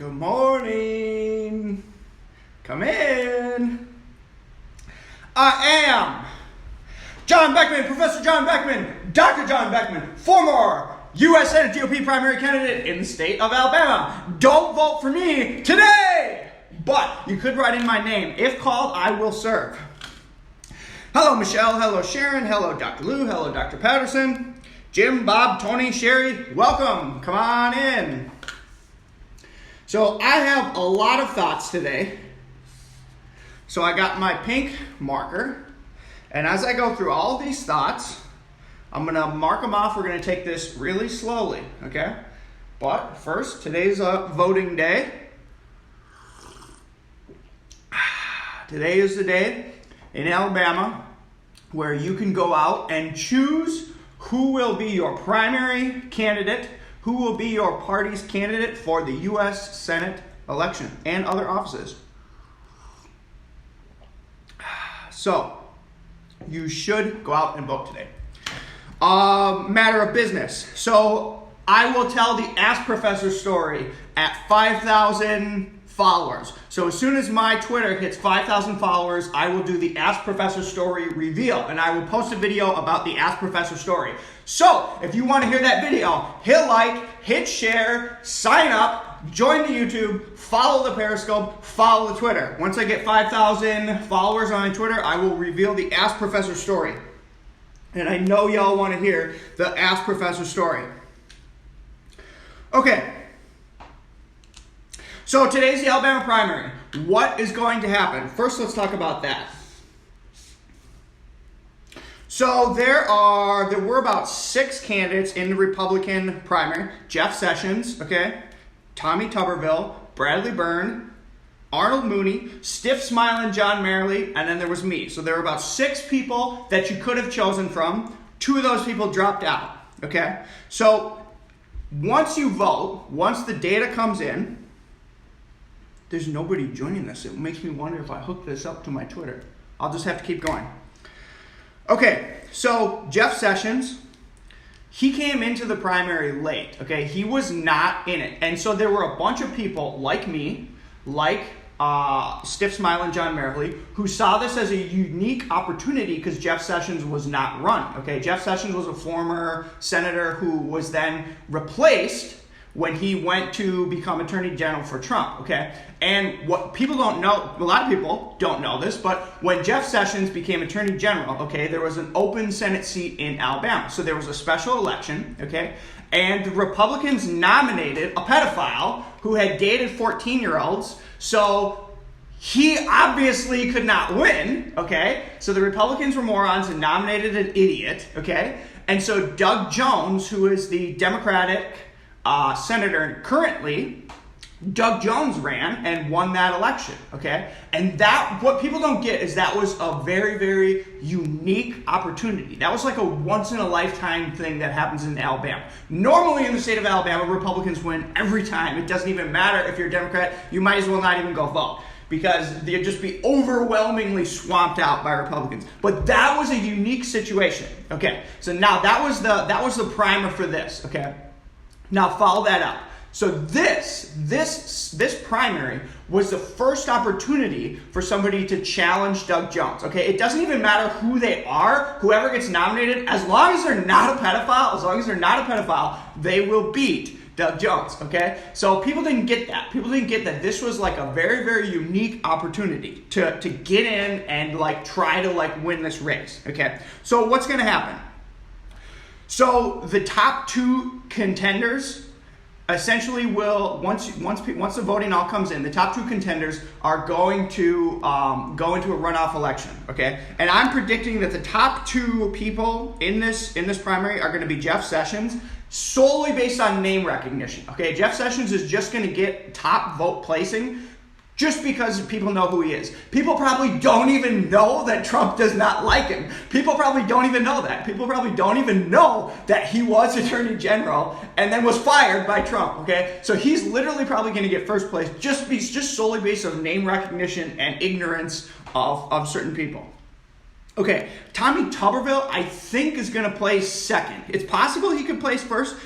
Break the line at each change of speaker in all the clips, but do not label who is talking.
Good morning. Come in. I am John Beckmann, Professor John Beckmann, Dr. John Beckmann, former U.S. Senate GOP primary candidate in the state of Alabama. Don't vote for me today, but you could write in my name. If called, I will serve. Hello, Michelle. Hello, Sharon. Hello, Dr. Lou. Hello, Dr. Patterson. Jim, Bob, Tony, Sherry, welcome. Come on in. So I have a lot of thoughts today. So I got my pink marker. And as I go through all of these thoughts, I'm going to mark them off. We're going to take this really slowly, okay? But first, today's a voting day. Today is the day in Alabama where you can go out and choose who will be your primary candidate, who will be your party's candidate for the U.S. Senate election and other offices. So, you should go out and vote today. Matter of business. So, I will tell the Ask Professor story at 5,000 followers. So as soon as my Twitter hits 5,000 followers, I will do the Ask Professor story reveal, and I will post a video about the Ask Professor story. So if you want to hear that video, hit like, hit share, sign up, join the YouTube, follow the Periscope, follow the Twitter. Once I get 5,000 followers on Twitter, I will reveal the Ask Professor story. And I know y'all want to hear the Ask Professor story. Okay. So today's the Alabama primary. What is going to happen? First, let's talk about that. So there were about 6 candidates in the Republican primary. Jeff Sessions, okay, Tommy Tuberville, Bradley Byrne, Arnold Mooney, Stiff Smiling John Merrily, and then there was me. So there were about 6 people that you could have chosen from. 2 of those people dropped out, okay? So once you vote, once the data comes in, there's nobody joining this. It makes me wonder if I hook this up to my Twitter. I'll just have to keep going. Okay, so Jeff Sessions, he came into the primary late, okay? He was not in it. And so there were a bunch of people like me, like Stiff Smiling John Merrily, who saw this as a unique opportunity because Jeff Sessions was not run, okay? Jeff Sessions was a former senator who was then replaced when he went to become Attorney General for Trump, okay? And what people don't know, a lot of people don't know this, but when Jeff Sessions became Attorney General, okay, there was an open Senate seat in Alabama. So there was a special election, okay? And the Republicans nominated a pedophile who had dated 14-year-olds, so he obviously could not win, okay? So the Republicans were morons and nominated an idiot, okay? And so Doug Jones, who is the Democratic senator currently, Doug Jones ran and won that election, okay? And that, what people don't get is that was a very, very unique opportunity. That was like a once-in-a-lifetime thing that happens in Alabama. Normally in the state of Alabama, Republicans win every time. It doesn't even matter if you're a Democrat. You might as well not even go vote because you'd just be overwhelmingly swamped out by Republicans. But that was a unique situation, okay? So now that was the primer for this, okay? Now follow that up. So this primary was the first opportunity for somebody to challenge Doug Jones. Okay, it doesn't even matter who they are, whoever gets nominated, as long as they're not a pedophile, they will beat Doug Jones. Okay, so people didn't get that. People didn't get that this was like a very, very unique opportunity to get in and like try to like win this race. Okay, so what's going to happen? So the top 2 contenders essentially will, once the voting all comes in, the top 2 contenders are going to go into a runoff election, okay? And I'm predicting that the top 2 people in this primary are going to be Jeff Sessions, solely based on name recognition, okay? Jeff Sessions is just going to get top vote placing just because people know who he is. People probably don't even know that Trump does not like him. People probably don't even know that. People probably don't even know that he was Attorney General and then was fired by Trump, okay? So he's literally probably going to get first place just solely based on name recognition and ignorance of certain people. Okay, Tommy Tuberville, I think, is going to place second. It's possible he could place first.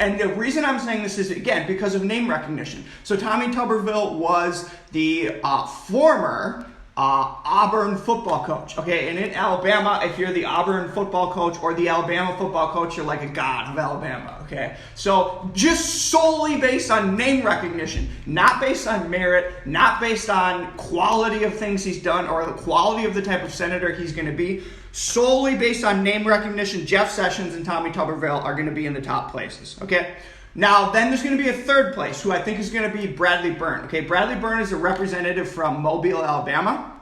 And the reason I'm saying this is, again, because of name recognition. So Tommy Tuberville was the former Auburn football coach, okay? And in Alabama, if you're the Auburn football coach or the Alabama football coach, you're like a god of Alabama, okay? So just solely based on name recognition, not based on merit, not based on quality of things he's done or the quality of the type of senator he's going to be, solely based on name recognition, Jeff Sessions and Tommy Tuberville are going to be in the top places, okay? Now, then there's going to be a third place, who I think is going to be Bradley Byrne. Okay, Bradley Byrne is a representative from Mobile, Alabama.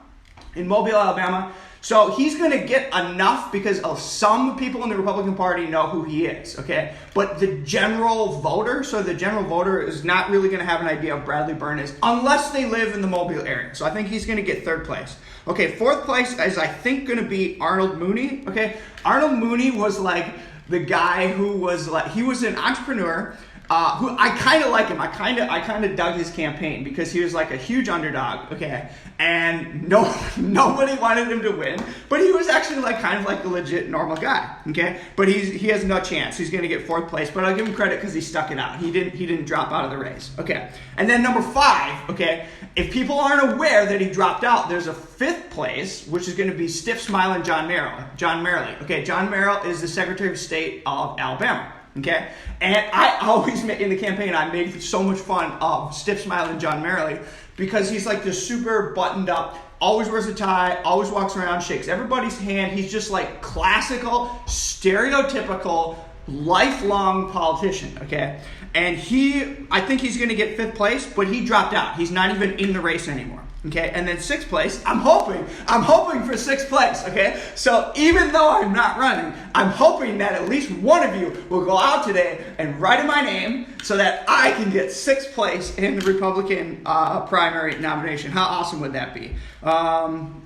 In Mobile, Alabama. So he's going to get enough because of some people in the Republican Party know who he is, okay? But the general voter, so the general voter is not really going to have an idea of Bradley Byrne is unless they live in the Mobile area. So I think he's going to get third place. Okay, fourth place is I think going to be Arnold Mooney, okay? Arnold Mooney was like the guy who was like, he was an entrepreneur who I kind of like him. I kind of dug his campaign because he was like a huge underdog, okay? And nobody wanted him to win, but he was actually like kind of like a legit normal guy, okay? But he has no chance. He's going to get fourth place, but I'll give him credit because he stuck it out. He didn't drop out of the race, okay? And then number 5, okay? If people aren't aware that he dropped out, there's a 5th place, which is going to be stiff smiling John Merrill, okay? John Merrill is the Secretary of State of Alabama. Okay, and I always in the campaign I made so much fun of stiff smiling John Merrill because he's like this super buttoned up, always wears a tie, always walks around, shakes everybody's hand. He's just like classical, stereotypical, lifelong politician. Okay, and I think he's going to get 5th place, but he dropped out. He's not even in the race anymore. Okay, and then 6th place, I'm hoping for 6th place, okay? So even though I'm not running, I'm hoping that at least one of you will go out today and write in my name so that I can get 6th place in the Republican primary nomination. How awesome would that be?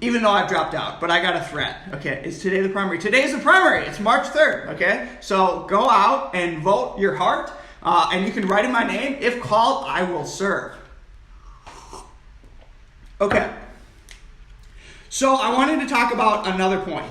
Even though I've dropped out, but I got a threat, okay? Is today the primary? Today is the primary. It's March 3rd, okay? So go out and vote your heart, and you can write in my name. If called, I will serve. Okay, so I wanted to talk about another point.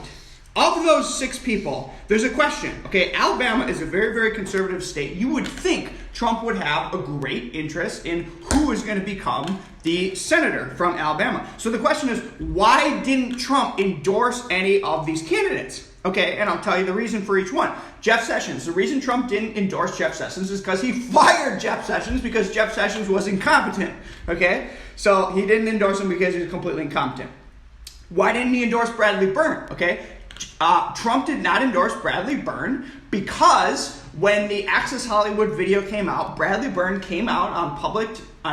Of those 6 people, there's a question. Okay, Alabama is a very, very conservative state. You would think Trump would have a great interest in who is going to become the senator from Alabama. So the question is, why didn't Trump endorse any of these candidates? Okay, and I'll tell you the reason for each one. Jeff Sessions. The reason Trump didn't endorse Jeff Sessions is because he fired Jeff Sessions because Jeff Sessions was incompetent. Okay, so he didn't endorse him because he was completely incompetent. Why didn't he endorse Bradley Byrne? Okay, Trump did not endorse Bradley Byrne because when the Access Hollywood video came out, Bradley Byrne came out on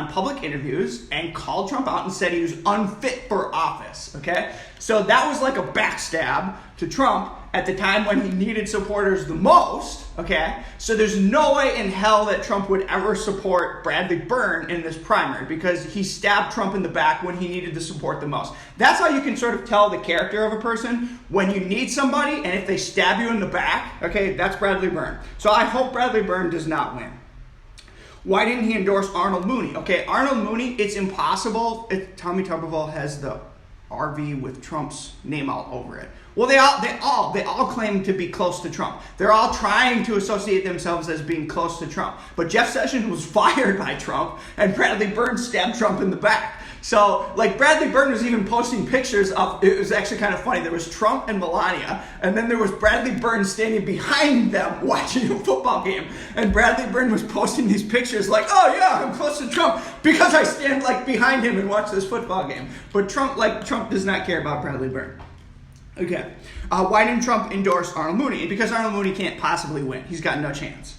public interviews and called Trump out and said he was unfit for office, okay? So that was like a backstab to Trump at the time when he needed supporters the most, okay? So there's no way in hell that Trump would ever support Bradley Byrne in this primary because he stabbed Trump in the back when he needed the support the most. That's how you can sort of tell the character of a person when you need somebody and if they stab you in the back, okay, that's Bradley Byrne. So I hope Bradley Byrne does not win. Why didn't he endorse Arnold Mooney? Okay, Arnold Mooney, it's impossible. Tommy Tuberville has the RV with Trump's name all over it. Well, they all claim to be close to Trump. They're all trying to associate themselves as being close to Trump. But Jeff Sessions was fired by Trump, and Bradley Byrne stabbed Trump in the back. So, like, Bradley Byrne was even posting pictures of, it was actually kind of funny. There was Trump and Melania, and then there was Bradley Byrne standing behind them watching a football game. And Bradley Byrne was posting these pictures like, oh yeah, I'm close to Trump because I stand, like, behind him and watch this football game. But Trump does not care about Bradley Byrne. Okay, why didn't Trump endorse Arnold Mooney? Because Arnold Mooney can't possibly win. He's got no chance.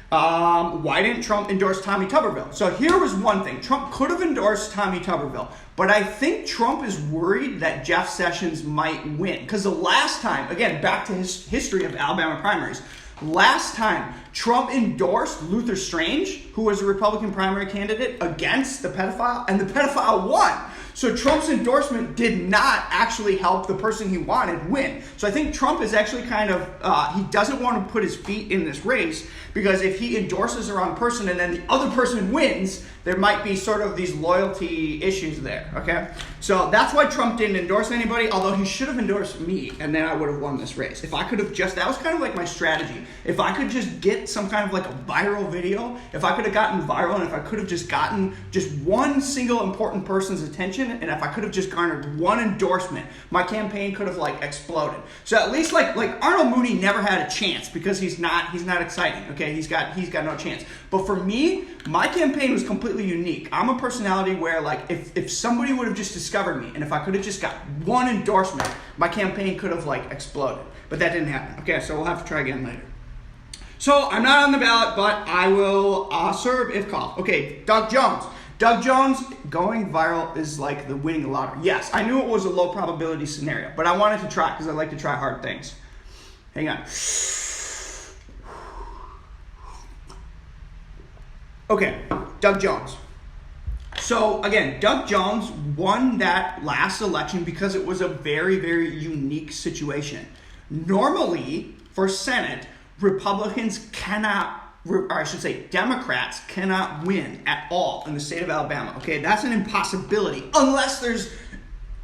Why didn't Trump endorse Tommy Tuberville? So here was one thing. Trump could have endorsed Tommy Tuberville, but I think Trump is worried that Jeff Sessions might win. Because the last time, again, back to his history of Alabama primaries, last time Trump endorsed Luther Strange, who was a Republican primary candidate against the pedophile, and the pedophile won. So Trump's endorsement did not actually help the person he wanted win. So I think Trump is actually kind of, he doesn't want to put his feet in this race, because if he endorses the wrong person and then the other person wins, there might be sort of these loyalty issues there, okay? So that's why Trump didn't endorse anybody, although he should have endorsed me, and then I would have won this race. If I could have just, that was kind of like my strategy. If I could just get some kind of like a viral video, if I could have gotten viral, and if I could have just gotten just one single important person's attention, and if I could have just garnered one endorsement, my campaign could have like exploded. So at least like Arnold Mooney never had a chance, because he's not exciting, okay? He's got no chance. But for me, my campaign was completely unique. I'm a personality where like if somebody would have just discovered me, and if I could have just got one endorsement, my campaign could have like exploded. But that didn't happen. Okay, so we'll have to try again later. So I'm not on the ballot, but I will serve if called. Okay, Doug Jones. Doug Jones, going viral is like the winning the lottery. Yes, I knew it was a low probability scenario, but I wanted to try because I like to try hard things. Hang on. Okay, Doug Jones. So again, Doug Jones won that last election because it was a very, very unique situation. Normally, for Senate, Republicans cannot, or I should say Democrats cannot win at all in the state of Alabama. Okay, that's an impossibility unless there's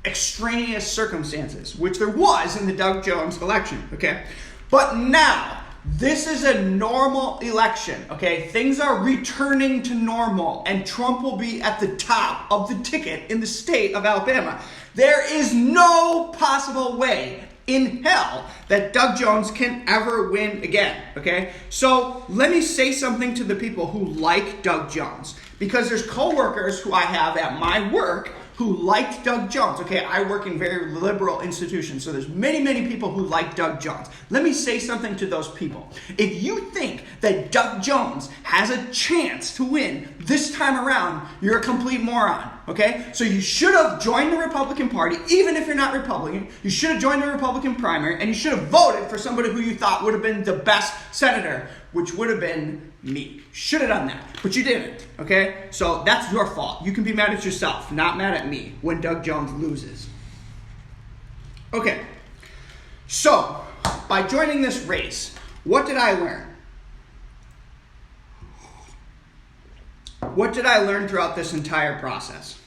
extraneous circumstances, which there was in the Doug Jones election. Okay, but now, this is a normal election, okay? Things are returning to normal, and Trump will be at the top of the ticket in the state of Alabama. There is no possible way in hell that Doug Jones can ever win again, okay? So let me say something to the people who like Doug Jones, because there's coworkers who I have at my work who liked Doug Jones. Okay, I work in very liberal institutions, so there's many, many people who like Doug Jones. Let me say something to those people. If you think that Doug Jones has a chance to win this time around, you're a complete moron, okay? So you should have joined the Republican Party, even if you're not Republican. You should have joined the Republican primary, and you should have voted for somebody who you thought would have been the best senator, which would have been me. Should have done that, but you didn't, okay? So that's your fault. You can be mad at yourself, not mad at me when Doug Jones loses. Okay, so by joining this race, what did I learn? What did I learn throughout this entire process?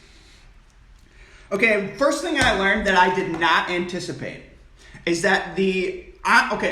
Okay, first thing I learned that I did not anticipate is that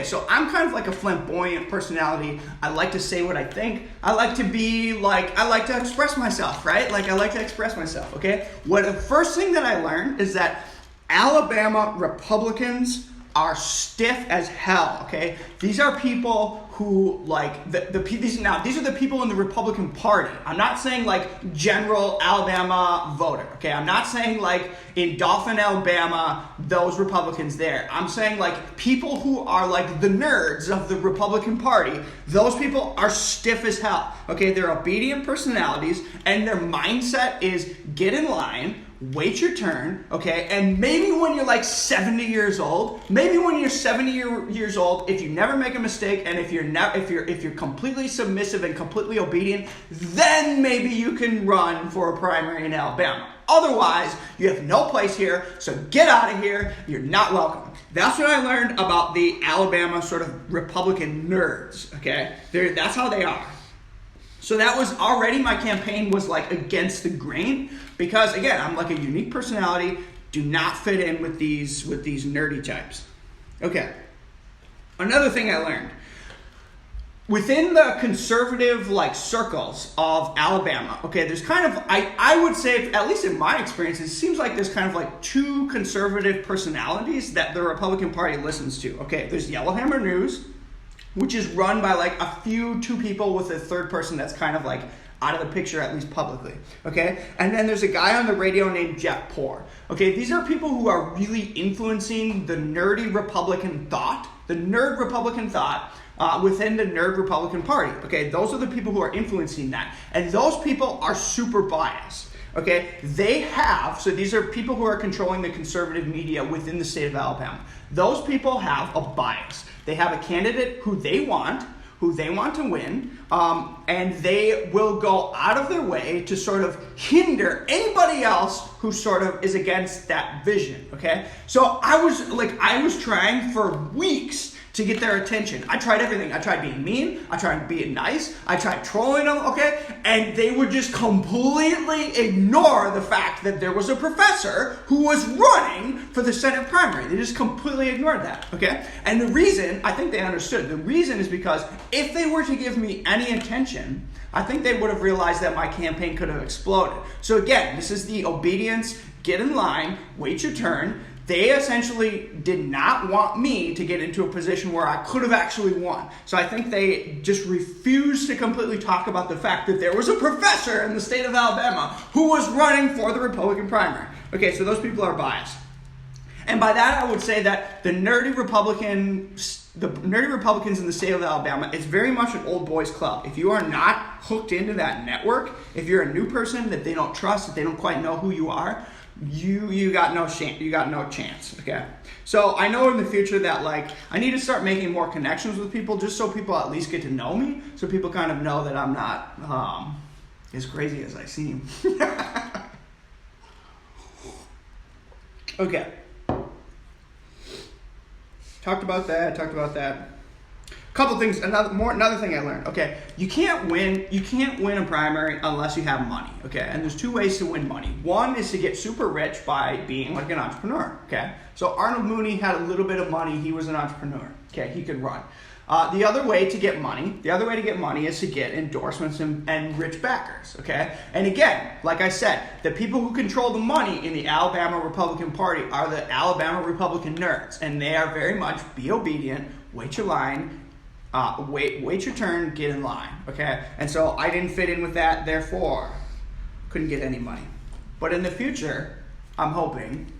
so I'm kind of like a flamboyant personality. I like to say what I think. I like to express myself, right? Like I like to express myself, okay? The first thing that I learned is that Alabama Republicans are stiff as hell, okay? These are people who these are the people in the Republican Party. I'm not saying like general Alabama voter, okay? I'm not saying like in Dauphin, Alabama, those Republicans there. I'm saying like people who are like the nerds of the Republican Party. Those people are stiff as hell, okay? They're obedient personalities, and their mindset is get in line, wait your turn, okay? And maybe when you're like 70 years old, years old, if you never make a mistake, and if you're completely submissive and completely obedient, then maybe you can run for a primary in Alabama. Otherwise, you have no place here, so get out of here. You're not welcome. That's what I learned about the Alabama sort of Republican nerds, okay? That's how they are. So that was already, my campaign was like against the grain, because again, I'm like a unique personality, do not fit in with these nerdy types. Okay. Another thing I learned. Within the conservative like circles of Alabama, okay, there's kind of, I would say, at least in my experience, it seems like there's kind of like two conservative personalities that the Republican Party listens to. Okay, there's Yellowhammer News, which is run by like two people with a third person that's kind of like out of the picture, at least publicly, okay? And then there's a guy on the radio named Jeff Poor. Okay, these are people who are really influencing the nerdy Republican thought, within the nerd Republican Party. Okay, those are the people who are influencing that. And those people are super biased. Okay, so these are people who are controlling the conservative media within the state of Alabama. Those people have a bias. They have a candidate who they want, who they want to win, and they will go out of their way to sort of hinder anybody else who sort of is against that vision, okay? So I was trying for weeks to get their attention. I tried everything. I tried being mean. I tried being nice. I tried trolling them, okay? And they would just completely ignore the fact that there was a professor who was running for the Senate primary. They just completely ignored that, okay? And the reason, I think they understood, the reason is because if they were to give me any attention, I think they would have realized that my campaign could have exploded. So again, this is the obedience, get in line, wait your turn. They essentially did not want me to get into a position where I could have actually won. So I think they just refused to completely talk about the fact that there was a professor in the state of Alabama who was running for the Republican primary. Okay, so those people are biased. And by that I would say that the nerdy Republicans in the state of Alabama is very much an old boys club. If you are not hooked into that network, if you're a new person that they don't trust, that they don't quite know who you are, you got no chance. You got no chance. Okay. So I know in the future that I need to start making more connections with people, just so people at least get to know me, so people kind of know that I'm not as crazy as I seem. Okay. Talked about that. Couple things. Another thing I learned. Okay, you can't win a primary unless you have money. Okay, and there's two ways to win money. One is to get super rich by being like an entrepreneur. Okay, so Arnold Mooney had a little bit of money. He was an entrepreneur. Okay, he could run. The other way to get money is to get endorsements and rich backers. Okay, and again, like I said, the people who control the money in the Alabama Republican Party are the Alabama Republican nerds, and they are very much be obedient, wait your line. Wait your turn, get in line, okay? And so I didn't fit in with that, therefore, couldn't get any money. But in the future, I'm hoping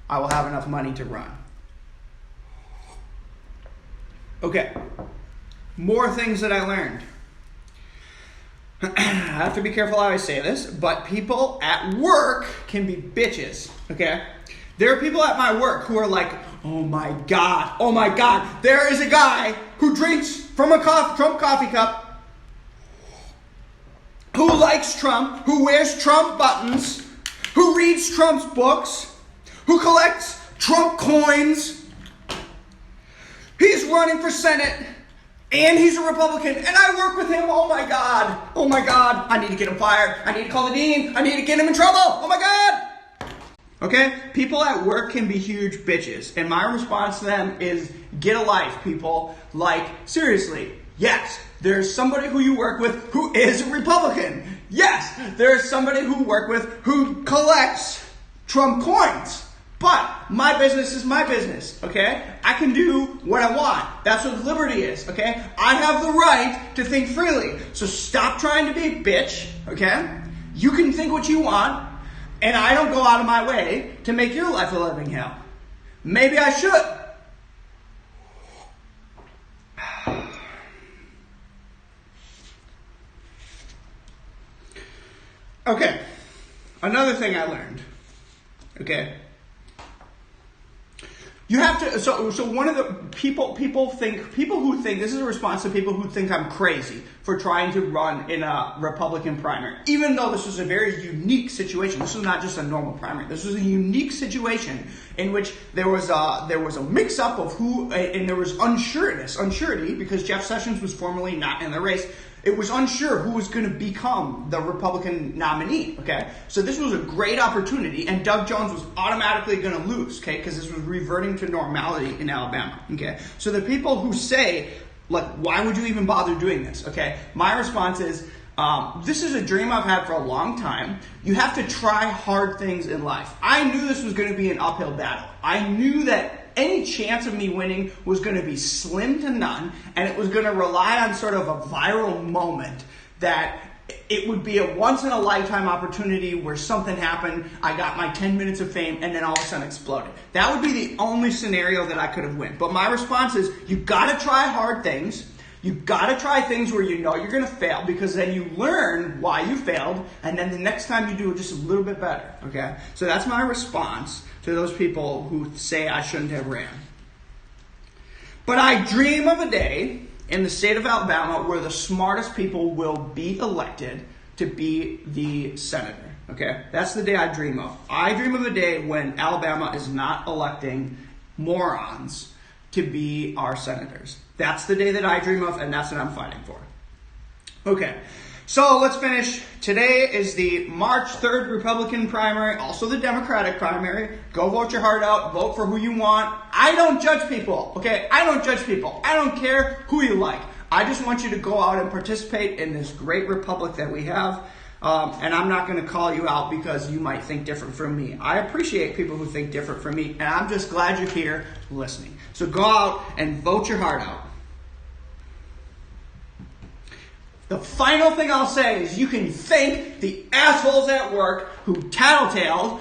I will have enough money to run. Okay, more things that I learned. I have to be careful how I say this, but people at work can be bitches, okay? There are people at my work who are like, oh my God, there is a guy who drinks from a Trump coffee cup, who likes Trump, who wears Trump buttons, who reads Trump's books, who collects Trump coins. He's running for Senate, and he's a Republican, and I work with him. Oh my God, I need to get him fired. I need to call the dean. I need to get him in trouble. Oh my God. Okay? People at work can be huge bitches. And my response to them is, get a life, people. Seriously, yes, there's somebody who you work with who is a Republican. Yes, there's somebody who you work with who collects Trump coins. But my business is my business, okay? I can do what I want. That's what liberty is, okay? I have the right to think freely. So stop trying to be a bitch, okay? You can think what you want. And I don't go out of my way to make your life a living hell. Maybe I should. Okay. Another thing I learned. Okay. You have to, so one of the people who think, this is a response to people who think I'm crazy for trying to run in a Republican primary. Even though this was a very unique situation. This was not just a normal primary. This was a unique situation in which there was a mix-up of who, and there was unsurety, because Jeff Sessions was formerly not in the race. It was unsure who was going to become the Republican nominee, okay? So this was a great opportunity, and Doug Jones was automatically going to lose, okay? Because this was reverting to normality in Alabama, okay? So the people who say, why would you even bother doing this, okay? My response is, this is a dream I've had for a long time. You have to try hard things in life. I knew this was going to be an uphill battle. I knew that any chance of me winning was going to be slim to none, and it was going to rely on sort of a viral moment, that it would be a once-in-a-lifetime opportunity where something happened, I got my 10 minutes of fame, and then all of a sudden exploded. That would be the only scenario that I could have won. But my response is, you got to try hard things. You got to try things where you know you're going to fail, because then you learn why you failed, and then the next time you do it just a little bit better, okay? So that's my response to those people who say I shouldn't have ran. But I dream of a day in the state of Alabama where the smartest people will be elected to be the senator. Okay, that's the day I dream of. I dream of a day when Alabama is not electing morons to be our senators. That's the day that I dream of, and that's what I'm fighting for. Okay, so let's finish. Today is the March 3rd Republican primary, also the Democratic primary. Go vote your heart out. Vote for who you want. I don't judge people, okay? I don't judge people. I don't care who you like. I just want you to go out and participate in this great republic that we have. And I'm not going to call you out because you might think different from me. I appreciate people who think different from me, and I'm just glad you're here listening. So go out and vote your heart out. The final thing I'll say is you can thank the assholes at work who tattletaled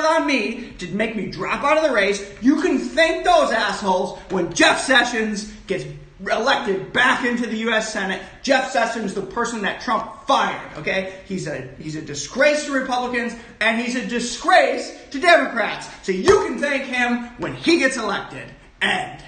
on me to make me drop out of the race. You can thank those assholes when Jeff Sessions gets elected back into the U.S. Senate. Jeff Sessions, the person that Trump fired, okay? He's a disgrace to Republicans, and he's a disgrace to Democrats. So you can thank him when he gets elected. End.